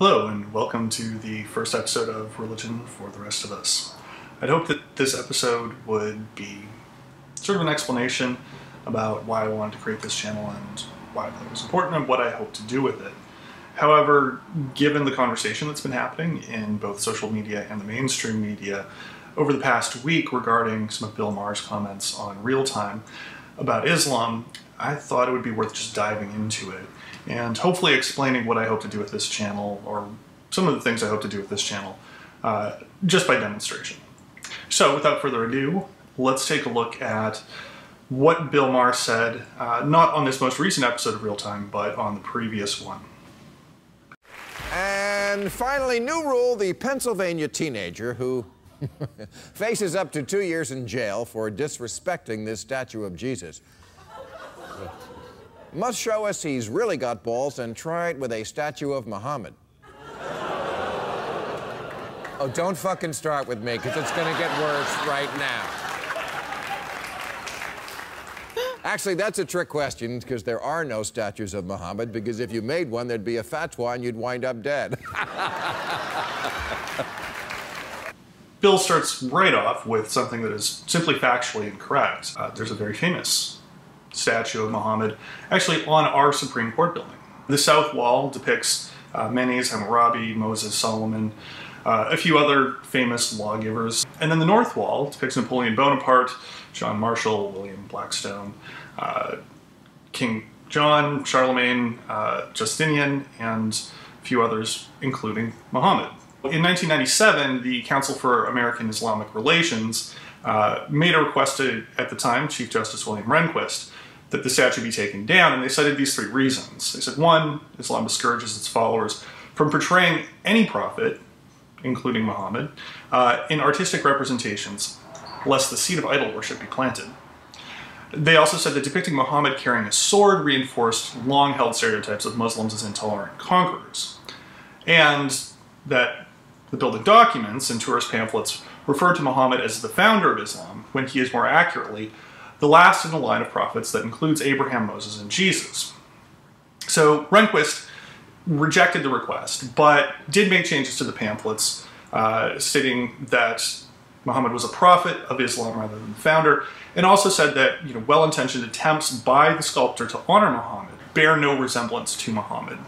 Hello and welcome to the first episode of Religion for the Rest of Us. I'd hope that this episode would be sort of an explanation about why I wanted to create this channel and why I thought it was important and what I hope to do with it. However, given the conversation that's been happening in both social media and the mainstream media over the past week regarding some of Bill Maher's comments on Real Time about Islam, I thought it would be worth just diving into it and hopefully explaining what I hope to do with this channel, or some of the things I hope to do with this channel, just by demonstration. So without further ado, let's take a look at what Bill Maher said, not on this most recent episode of Real Time, but on the previous one. And finally, new rule: the Pennsylvania teenager who faces up to 2 years in jail for disrespecting this statue of Jesus must show us he's really got balls and try it with a statue of Muhammad. Oh, don't fucking start with me, because it's gonna get worse right now. Actually, that's a trick question, because there are no statues of Muhammad, because if you made one, there'd be a fatwa and you'd wind up dead. Bill starts right off with something that is simply factually incorrect. There's a very famous statue of Muhammad actually on our Supreme Court building. The south wall depicts Menes, Hammurabi, Moses, Solomon, a few other famous lawgivers. And then the north wall depicts Napoleon Bonaparte, John Marshall, William Blackstone, King John, Charlemagne, Justinian, and a few others, including Muhammad. In 1997, the Council for American Islamic Relations made a request to, at the time, Chief Justice William Rehnquist, that the statue be taken down, and they cited these three reasons. They said, one, Islam discourages its followers from portraying any prophet, including Muhammad, in artistic representations, lest the seed of idol worship be planted. They also said that depicting Muhammad carrying a sword reinforced long-held stereotypes of Muslims as intolerant conquerors, and that the building documents and tourist pamphlets refer to Muhammad as the founder of Islam, when he is more accurately the last in the line of prophets that includes Abraham, Moses, and Jesus. So Rehnquist rejected the request, but did make changes to the pamphlets, stating that Muhammad was a prophet of Islam rather than the founder, and also said that well-intentioned attempts by the sculptor to honor Muhammad bear no resemblance to Muhammad.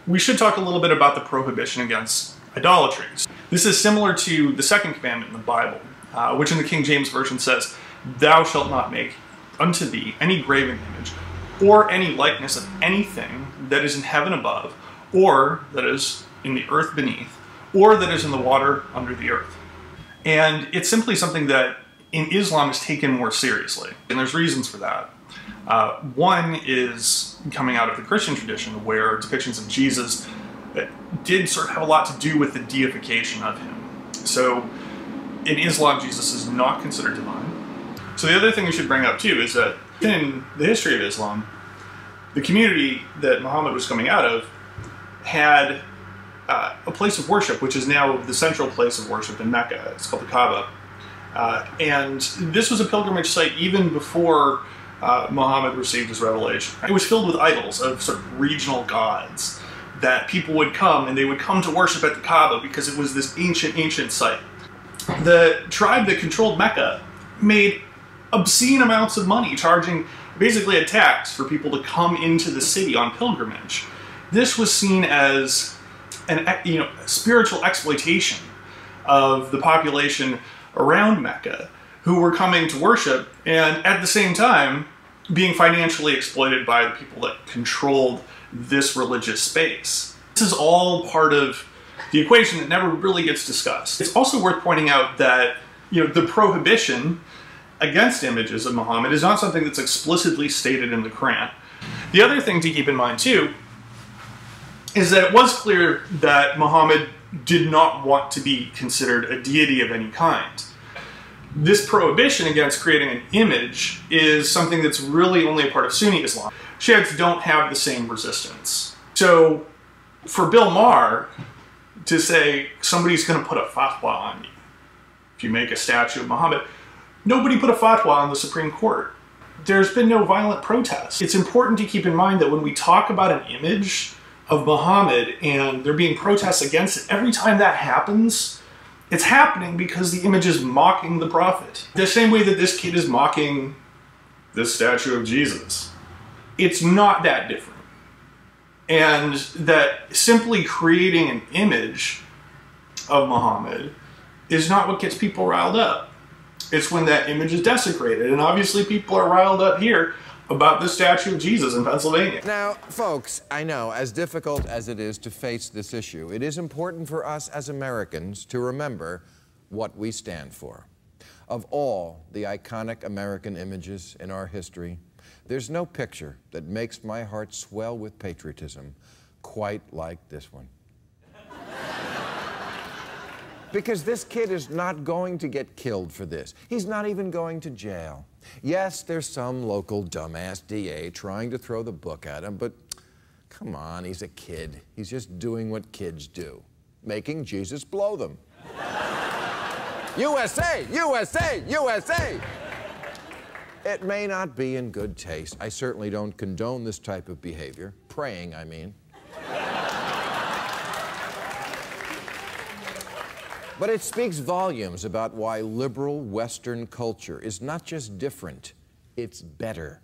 We should talk a little bit about the prohibition against idolatries. This is similar to the second commandment in the Bible, which in the King James Version says, "Thou shalt not make unto thee any graven image, or any likeness of anything that is in heaven above, or that is in the earth beneath, or that is in the water under the earth." And it's simply something that in Islam is taken more seriously, and there's reasons for that. One is coming out of the Christian tradition, where depictions of Jesus did sort of have a lot to do with the deification of him. So in Islam, Jesus is not considered divine. So the other thing we should bring up too is that in the history of Islam, the community that Muhammad was coming out of had a place of worship, which is now the central place of worship in Mecca. It's called the Kaaba. And this was a pilgrimage site even before Muhammad received his revelation. It was filled with idols of sort of regional gods that people would come, and they would come to worship at the Kaaba because it was this ancient site. The tribe that controlled Mecca made obscene amounts of money, charging basically a tax for people to come into the city on pilgrimage. This was seen as an spiritual exploitation of the population around Mecca, who were coming to worship, and at the same time being financially exploited by the people that controlled this religious space. This is all part of the equation that never really gets discussed. It's also worth pointing out that the prohibition against images of Muhammad is not something that's explicitly stated in the Quran. The other thing to keep in mind too is that it was clear that Muhammad did not want to be considered a deity of any kind. This prohibition against creating an image is something that's really only a part of Sunni Islam. Shiites don't have the same resistance. So for Bill Maher to say somebody's going to put a fatwa on you if you make a statue of Muhammad, nobody put a fatwa on the Supreme Court. There's been no violent protest. It's important to keep in mind that when we talk about an image of Muhammad, and there being protests against it. Every time that happens, it's happening because the image is mocking the prophet. The same way that this kid is mocking this statue of Jesus. It's not that different. And that simply creating an image of Muhammad is not what gets people riled up. It's when that image is desecrated. And obviously people are riled up here about the statue of Jesus in Pennsylvania. Now, folks, I know, as difficult as it is to face this issue, it is important for us as Americans to remember what we stand for. Of all the iconic American images in our history, there's no picture that makes my heart swell with patriotism quite like this one. Because this kid is not going to get killed for this. He's not even going to jail. Yes, there's some local dumbass DA trying to throw the book at him, but come on, he's a kid. He's just doing what kids do, making Jesus blow them. USA! USA! USA! It may not be in good taste. I certainly don't condone this type of behavior. Praying, I mean. But it speaks volumes about why liberal Western culture is not just different, it's better.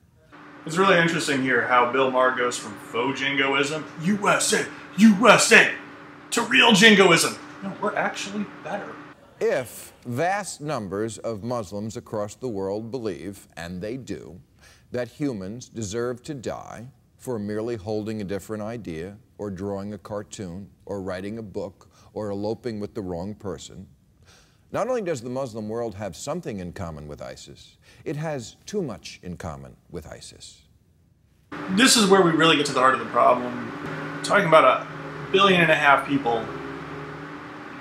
It's really interesting here how Bill Maher goes from faux jingoism, USA, USA, to real jingoism. No, we're actually better. If vast numbers of Muslims across the world believe, and they do, that humans deserve to die for merely holding a different idea, or drawing a cartoon, or writing a book, or eloping with the wrong person, not only does the Muslim world have something in common with ISIS, it has too much in common with ISIS. This is where we really get to the heart of the problem. Talking about 1.5 billion people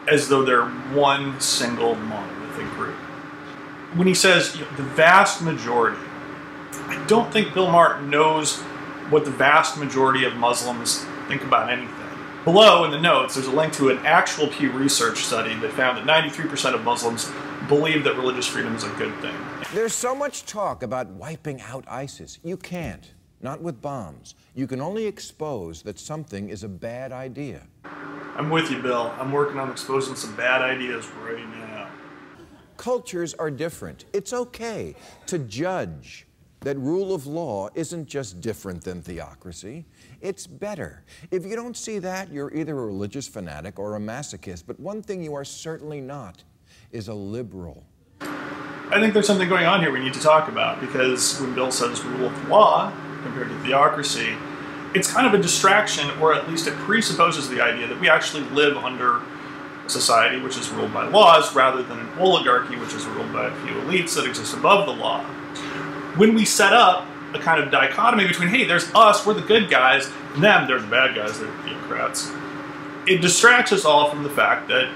as though they're one single monolithic group. When he says, you know, the vast majority, I don't think Bill Maher knows what the vast majority of Muslims think about anything. Below in the notes, there's a link to an actual Pew Research study that found that 93% of Muslims believe that religious freedom is a good thing. There's so much talk about wiping out ISIS. You can't, not with bombs. You can only expose that something is a bad idea. I'm with you, Bill. I'm working on exposing some bad ideas right now. Cultures are different. It's okay to judge that rule of law isn't just different than theocracy, it's better. If you don't see that, you're either a religious fanatic or a masochist, but one thing you are certainly not is a liberal. I think there's something going on here we need to talk about, because when Bill says rule of law compared to theocracy, it's kind of a distraction, or at least it presupposes the idea that we actually live under a society which is ruled by laws rather than an oligarchy which is ruled by a few elites that exist above the law. When we set up a kind of dichotomy between, hey, there's us, we're the good guys, and them, they're the bad guys, they're the theocrats, it distracts us all from the fact that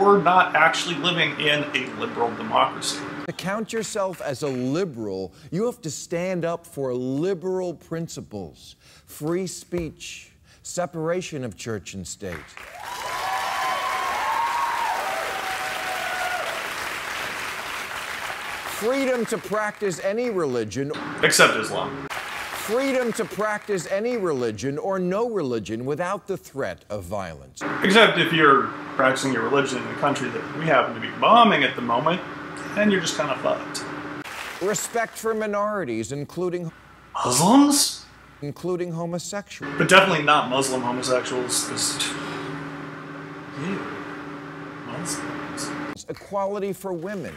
we're not actually living in a liberal democracy. To count yourself as a liberal, you have to stand up for liberal principles, free speech, separation of church and state. Freedom to practice any religion. Except Islam. Freedom to practice any religion or no religion without the threat of violence. Except if you're practicing your religion in a country that we happen to be bombing at the moment, then you're just kind of fucked. Respect for minorities, including Muslims? Including homosexuals. But definitely not Muslim homosexuals, because Muslims. Equality for women.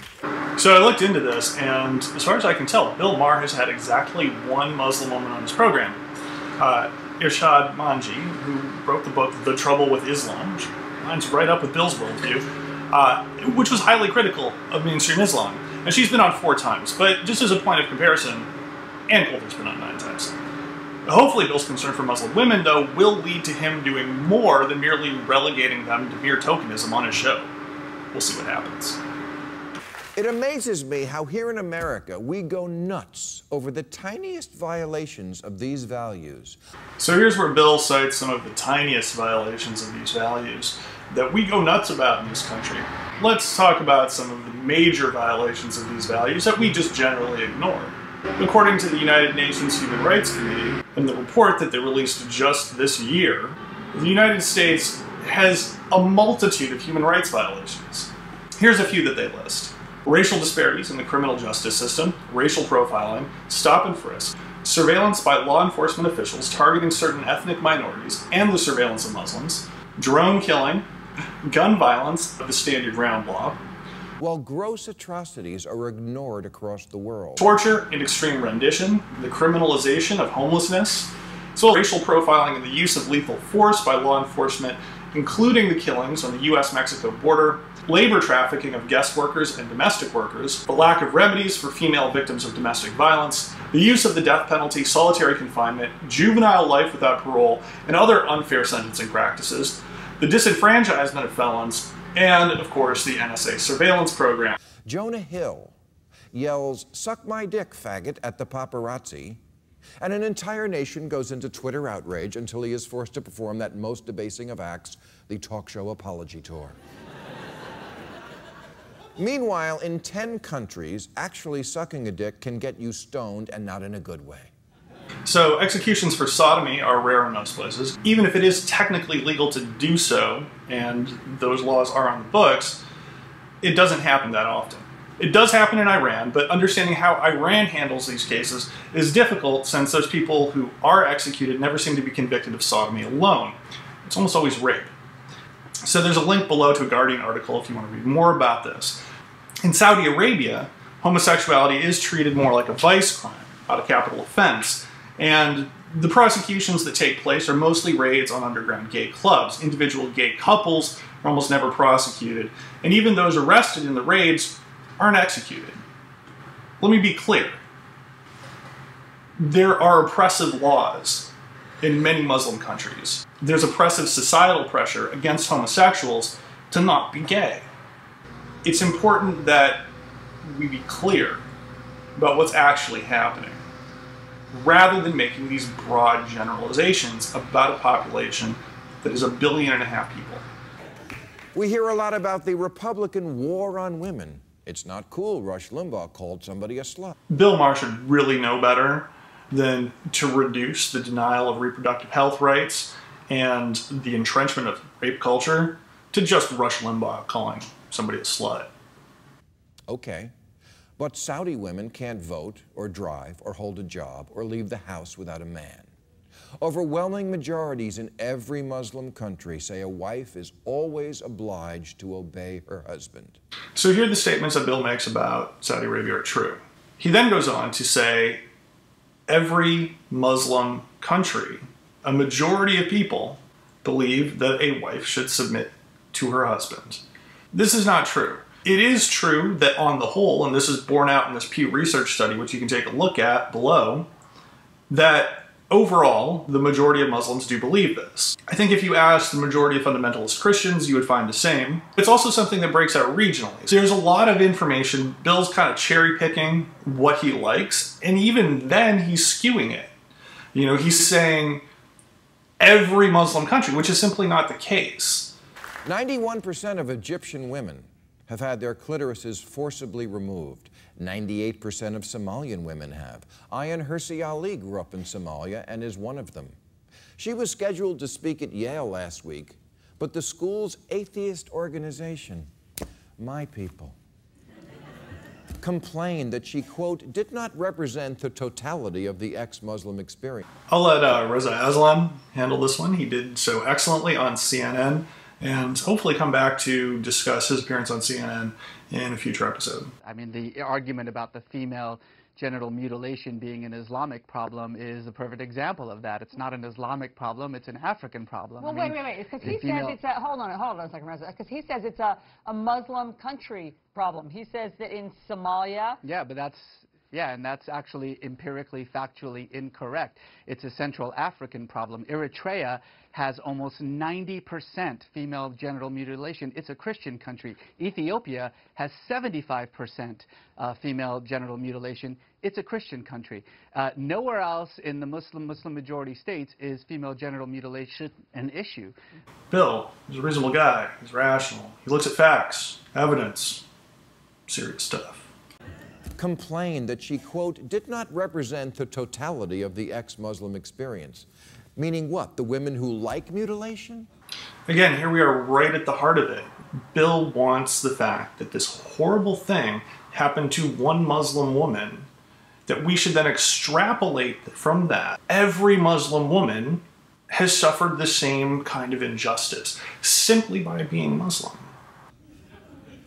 So I looked into this, and as far as I can tell, Bill Maher has had exactly one Muslim woman on his program. Irshad Manji, who wrote the book The Trouble with Islam, which lines right up with Bill's worldview, which was highly critical of mainstream Islam. And she's been on 4 times, but just as a point of comparison, Ann Coulter's been on 9 times. Hopefully Bill's concern for Muslim women, though, will lead to him doing more than merely relegating them to mere tokenism on his show. We'll see what happens. It amazes me how here in America we go nuts over the tiniest violations of these values. So here's where Bill cites some of the tiniest violations of these values that we go nuts about in this country. Let's talk about some of the major violations of these values that we just generally ignore. According to the United Nations Human Rights Committee, in the report that they released just this year, The United States has a multitude of human rights violations. Here's a few that they list. Racial disparities in the criminal justice system, racial profiling, stop and frisk, surveillance by law enforcement officials targeting certain ethnic minorities and the surveillance of Muslims, drone killing, gun violence, the standard round law, while gross atrocities are ignored across the world. Torture and extreme rendition, the criminalization of homelessness, as well as racial profiling and the use of lethal force by law enforcement, including the killings on the US-Mexico border, labor trafficking of guest workers and domestic workers, the lack of remedies for female victims of domestic violence, the use of the death penalty, solitary confinement, juvenile life without parole, and other unfair sentencing practices, the disenfranchisement of felons, and, of course, the NSA surveillance program. Jonah Hill yells, "Suck my dick, faggot," at the paparazzi, and an entire nation goes into Twitter outrage until he is forced to perform that most debasing of acts, the talk show apology tour. Meanwhile, in 10 countries, actually sucking a dick can get you stoned, and not in a good way. So executions for sodomy are rare in most places. Even if it is technically legal to do so, and those laws are on the books, it doesn't happen that often. It does happen in Iran, but understanding how Iran handles these cases is difficult since those people who are executed never seem to be convicted of sodomy alone. It's almost always rape. So there's a link below to a Guardian article if you want to read more about this. In Saudi Arabia, homosexuality is treated more like a vice crime, not a capital offense, and the prosecutions that take place are mostly raids on underground gay clubs. Individual gay couples are almost never prosecuted, and even those arrested in the raids aren't executed. Let me be clear. There are oppressive laws in many Muslim countries. There's oppressive societal pressure against homosexuals to not be gay. It's important that we be clear about what's actually happening, rather than making these broad generalizations about a population that is 1.5 billion people. We hear a lot about the Republican war on women. It's not cool, Rush Limbaugh called somebody a slut. Bill Maher should really know better than to reduce the denial of reproductive health rights and the entrenchment of rape culture to just Rush Limbaugh calling somebody a slut. Okay, but Saudi women can't vote or drive or hold a job or leave the house without a man. Overwhelming majorities in every Muslim country say a wife is always obliged to obey her husband. So here the statements that Bill makes about Saudi Arabia are true. He then goes on to say every Muslim country, a majority of people, believe that a wife should submit to her husband. This is not true. It is true that on the whole, and this is borne out in this Pew Research study, which you can take a look at below, that overall, the majority of Muslims do believe this. I think if you ask the majority of fundamentalist Christians, you would find the same. It's also something that breaks out regionally. So there's a lot of information. Bill's kind of cherry picking what he likes, and even then he's skewing it. You know, he's saying every Muslim country, which is simply not the case. 91% of Egyptian women have had their clitorises forcibly removed. 98% of Somalian women have. Ayan Hirsi Ali grew up in Somalia and is one of them. She was scheduled to speak at Yale last week, but the school's atheist organization, My People, complained that she, quote, did not represent the totality of the ex-Muslim experience. I'll let Reza Aslan handle this one. He did so excellently on CNN, and hopefully come back to discuss his appearance on CNN in a future episode. I mean, the argument about the female genital mutilation being an Islamic problem is a perfect example of that. It's not an Islamic problem, it's an African problem. Well, I mean, wait. Because he says it's a, hold on a second, Reza. Because he says it's a Muslim country problem. He says that in Somalia. Yeah, but and that's actually empirically, factually incorrect. It's a Central African problem. Eritrea has almost 90% female genital mutilation. It's a Christian country. Ethiopia has 75% female genital mutilation. It's a Christian country. Nowhere else in the Muslim majority states is female genital mutilation an issue. Bill is a reasonable guy. He's rational. He looks at facts, evidence, serious stuff. Complained that she, quote, did not represent the totality of the ex-Muslim experience. Meaning what? The women who like mutilation? Again, here we are right at the heart of it. Bill wants the fact that this horrible thing happened to one Muslim woman, that we should then extrapolate from that. Every Muslim woman has suffered the same kind of injustice simply by being Muslim.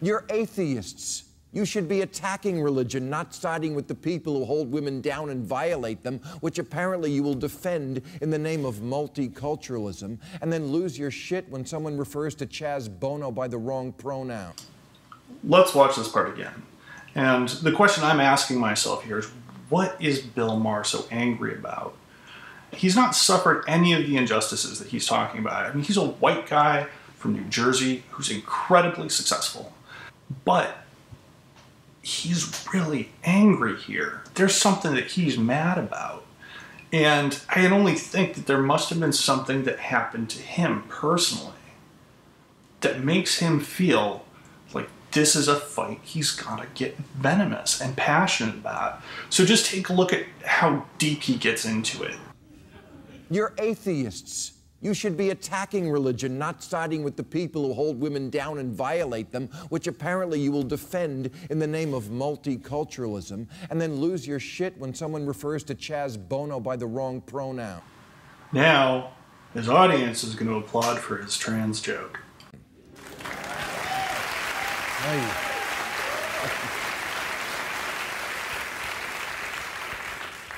You're atheists. You should be attacking religion, not siding with the people who hold women down and violate them, which apparently you will defend in the name of multiculturalism, and then lose your shit when someone refers to Chaz Bono by the wrong pronoun. Let's watch this part again. And the question I'm asking myself here is, what is Bill Maher so angry about? He's not suffered any of the injustices that he's talking about. I mean, he's a white guy from New Jersey who's incredibly successful. But he's really angry here. There's something that he's mad about. And I can only think that there must have been something that happened to him personally that makes him feel like this is a fight he's got to get venomous and passionate about. So just take a look at how deep he gets into it. You're atheists. You should be attacking religion, not siding with the people who hold women down and violate them, which apparently you will defend in the name of multiculturalism, and then lose your shit when someone refers to Chaz Bono by the wrong pronoun. Now, his audience is going to applaud for his trans joke. Hey.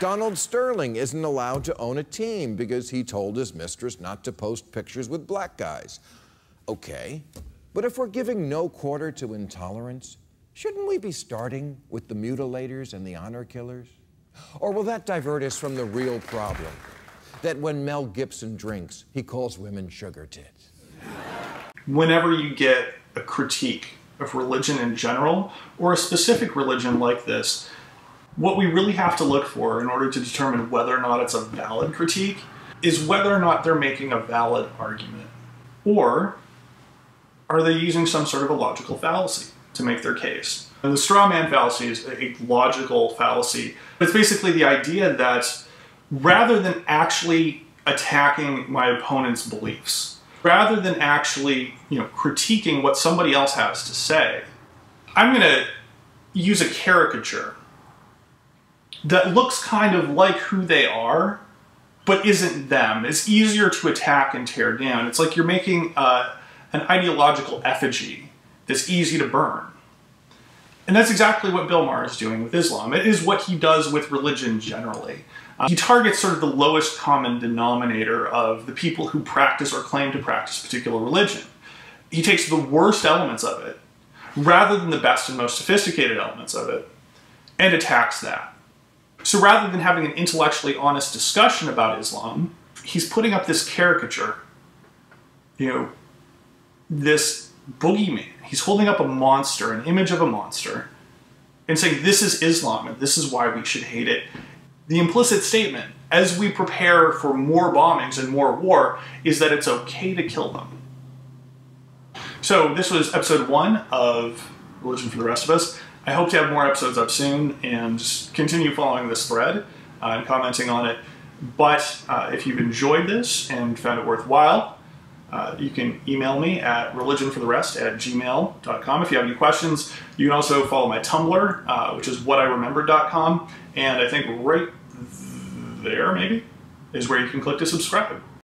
Donald Sterling isn't allowed to own a team because he told his mistress not to post pictures with black guys. Okay, but if we're giving no quarter to intolerance, shouldn't we be starting with the mutilators and the honor killers? Or will that divert us from the real problem? That when Mel Gibson drinks, he calls women sugar tits. Whenever you get a critique of religion in general, or a specific religion like this, what we really have to look for in order to determine whether or not it's a valid critique is whether or not they're making a valid argument. Or are they using some sort of a logical fallacy to make their case? And the straw man fallacy is a logical fallacy. It's basically the idea that rather than actually attacking my opponent's beliefs, rather than actually, critiquing what somebody else has to say, I'm going to use a caricature that looks kind of like who they are, but isn't them. It's easier to attack and tear down. It's like you're making an ideological effigy that's easy to burn. And that's exactly what Bill Maher is doing with Islam. It is what he does with religion generally. He targets sort of the lowest common denominator of the people who practice or claim to practice a particular religion. He takes the worst elements of it, rather than the best and most sophisticated elements of it, and attacks that. So rather than having an intellectually honest discussion about Islam, he's putting up this caricature, this boogeyman. He's holding up a monster, an image of a monster, and saying this is Islam and this is why we should hate it. The implicit statement, as we prepare for more bombings and more war, is that it's okay to kill them. So this was episode 1 of Religion for the Rest of Us. I hope to have more episodes up soon and just continue following this thread and commenting on it. But if you've enjoyed this and found it worthwhile, you can email me at religionfortherest@gmail.com if you have any questions. You can also follow my Tumblr, which is whatiremembered.com. And I think right there, maybe, is where you can click to subscribe.